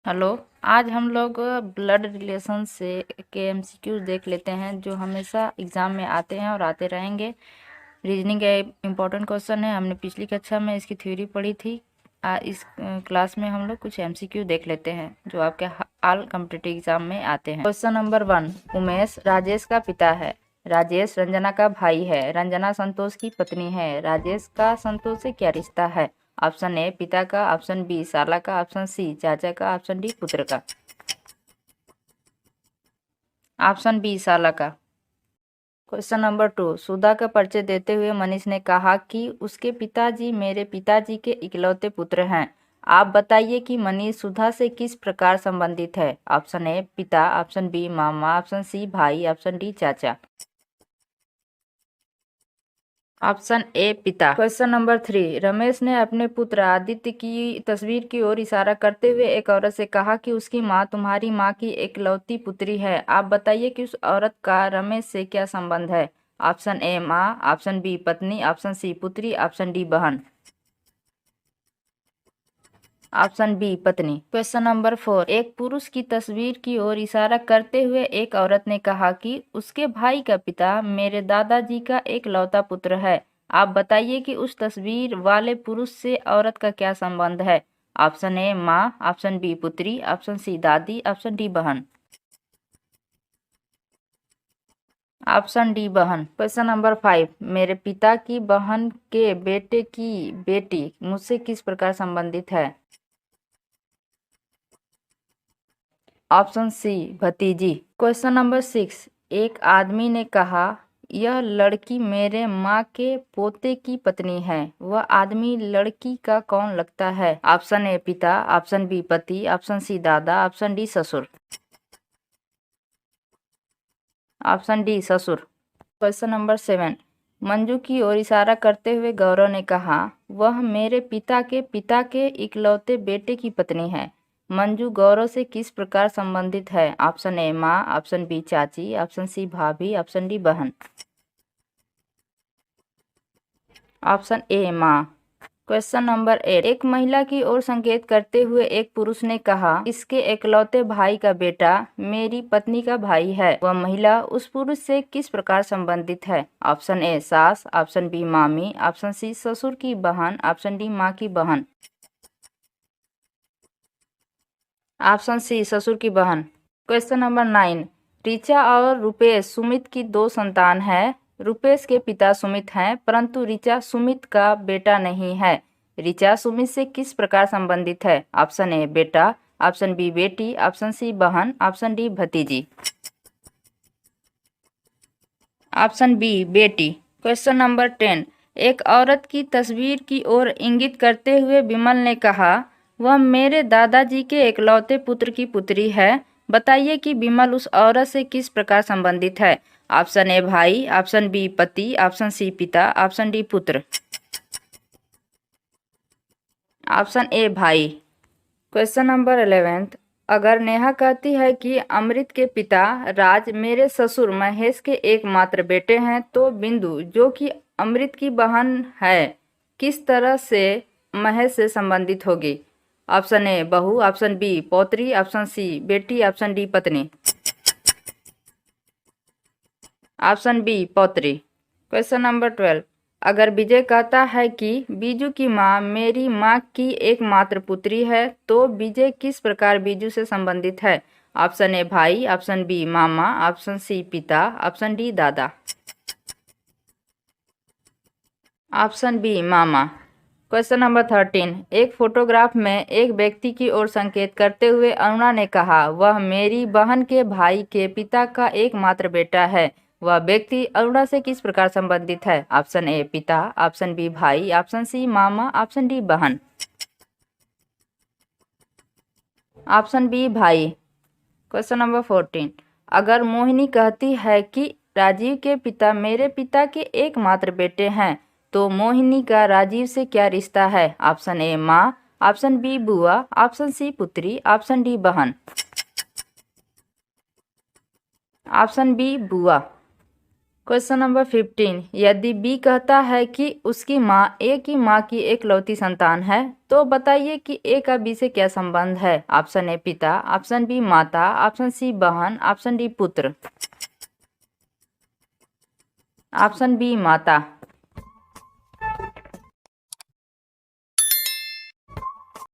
Hello. आज हम लोग ब्लड रिलेशन से के एमसीक्यूज देख लेते हैं जो हमेशा एग्जाम में आते हैं और आते रहेंगे। रीजनिंग का इम्पोर्टेंट क्वेश्चन है। हमने पिछली कक्षा में इसकी थ्योरी पढ़ी थी। इस क्लास में हम लोग कुछ एमसीक्यू देख लेते हैं जो आपके ऑल कॉम्पिटिटिव एग्जाम में आते हैं। Question number 1। उमेश राजेश का पिता है। राजेश रंजना का भाई है। रंजना संतोष की पत्नी है। राजेश का संतोष से क्या रिश्ता है? ऑप्शन ए पिता का, ऑप्शन बी साला का, ऑप्शन सी चाचा का, ऑप्शन डी पुत्र का। ऑप्शन बी साला का। Question number 2। सुधा का परिचय देते हुए मनीष ने कहा कि उसके पिताजी मेरे पिताजी के इकलौते पुत्र हैं। आप बताइए कि मनीष सुधा से किस प्रकार संबंधित है? ऑप्शन ए पिता, ऑप्शन बी मामा, ऑप्शन सी भाई, ऑप्शन डी चाचा। ऑप्शन ए पिता। Question number 3। रमेश ने अपने पुत्र आदित्य की तस्वीर की ओर इशारा करते हुए एक औरत से कहा कि उसकी माँ तुम्हारी माँ की एकलौती पुत्री है। आप बताइए कि उस औरत का रमेश से क्या संबंध है? ऑप्शन ए माँ, ऑप्शन बी पत्नी, ऑप्शन सी पुत्री, ऑप्शन डी बहन। ऑप्शन बी पत्नी। Question number 4। एक पुरुष की तस्वीर की ओर इशारा करते हुए एक औरत ने कहा कि उसके भाई का पिता मेरे दादाजी का एक लौता पुत्र है। आप बताइए कि उस तस्वीर वाले पुरुष से औरत का क्या संबंध है? ऑप्शन ए माँ, ऑप्शन बी पुत्री, ऑप्शन सी दादी, ऑप्शन डी बहन। ऑप्शन डी बहन। Question number 5। मेरे पिता की बहन के बेटे की बेटी मुझसे किस प्रकार संबंधित है? ऑप्शन सी भतीजी। Question number 6। एक आदमी ने कहा यह लड़की मेरे माँ के पोते की पत्नी है। वह आदमी लड़की का कौन लगता है? ऑप्शन ए पिता, ऑप्शन बी पति, ऑप्शन सी दादा, ऑप्शन डी ससुर। ऑप्शन डी ससुर। Question number 7। मंजू की ओर इशारा करते हुए गौरव ने कहा वह मेरे पिता के इकलौते बेटे की पत्नी है। मंजू गौरव से किस प्रकार संबंधित है? ऑप्शन ए माँ, ऑप्शन बी चाची, ऑप्शन सी भाभी, ऑप्शन डी बहन। ऑप्शन ए माँ। Question number 8। एक महिला की ओर संकेत करते हुए एक पुरुष ने कहा इसके एकलौते भाई का बेटा मेरी पत्नी का भाई है। वह महिला उस पुरुष से किस प्रकार संबंधित है? ऑप्शन ए सास, ऑप्शन बी मामी, ऑप्शन सी ससुर की बहन, ऑप्शन डी माँ की बहन। ऑप्शन सी ससुर की बहन। Question number 9। ऋचा और रुपेश सुमित की दो संतान है। रुपेश के पिता सुमित हैं परंतु ऋचा सुमित का बेटा नहीं है। ऋचा सुमित से किस प्रकार संबंधित है? ऑप्शन ए बेटा, ऑप्शन बी बेटी, ऑप्शन सी बहन, ऑप्शन डी भतीजी। ऑप्शन बी बेटी। Question number 10। एक औरत की तस्वीर की ओर इंगित करते हुए विमल ने कहा वह मेरे दादाजी के इकलौते पुत्र की पुत्री है। बताइए कि विमल उस औरत से किस प्रकार संबंधित है? ऑप्शन ए भाई, ऑप्शन बी पति, ऑप्शन सी पिता, ऑप्शन डी पुत्र। ऑप्शन ए भाई। Question number 11। अगर नेहा कहती है कि अमृत के पिता राज मेरे ससुर महेश के एकमात्र बेटे हैं तो बिंदु जो कि अमृत की बहन है किस तरह से महेश से संबंधित होगी? ऑप्शन ए बहू, ऑप्शन बी पौत्री, ऑप्शन सी बेटी, ऑप्शन डी पत्नी। ऑप्शन बी पौत्री। Question number 12। अगर विजय कहता है कि बीजू की माँ मेरी माँ की एकमात्र पुत्री है तो विजय किस प्रकार बीजू से संबंधित है? ऑप्शन ए भाई, ऑप्शन बी मामा, ऑप्शन सी पिता, ऑप्शन डी दादा। ऑप्शन बी मामा। Question number 13। एक फोटोग्राफ में एक व्यक्ति की ओर संकेत करते हुए अरुणा ने कहा वह मेरी बहन के भाई के पिता का एकमात्र बेटा है। वह व्यक्ति अरुणा से किस प्रकार संबंधित है? ऑप्शन ए पिता, ऑप्शन बी भाई, ऑप्शन सी मामा, ऑप्शन डी बहन। ऑप्शन बी भाई। Question number 14। अगर मोहिनी कहती है कि राजीव के पिता मेरे पिता के एकमात्र बेटे हैं तो मोहिनी का राजीव से क्या रिश्ता है? ऑप्शन ए माँ, ऑप्शन बी बुआ, ऑप्शन सी पुत्री, ऑप्शन डी बहन। ऑप्शन बी बुआ। क्वेश्चन नंबर 15, यदि बी कहता है कि उसकी माँ ए की माँ की एकलौती संतान है, तो बताइए कि ए का बी से क्या संबंध है। ऑप्शन ए पिता, ऑप्शन बी माता, ऑप्शन सी बहन, ऑप्शन डी पुत्र। ऑप्शन बी माता।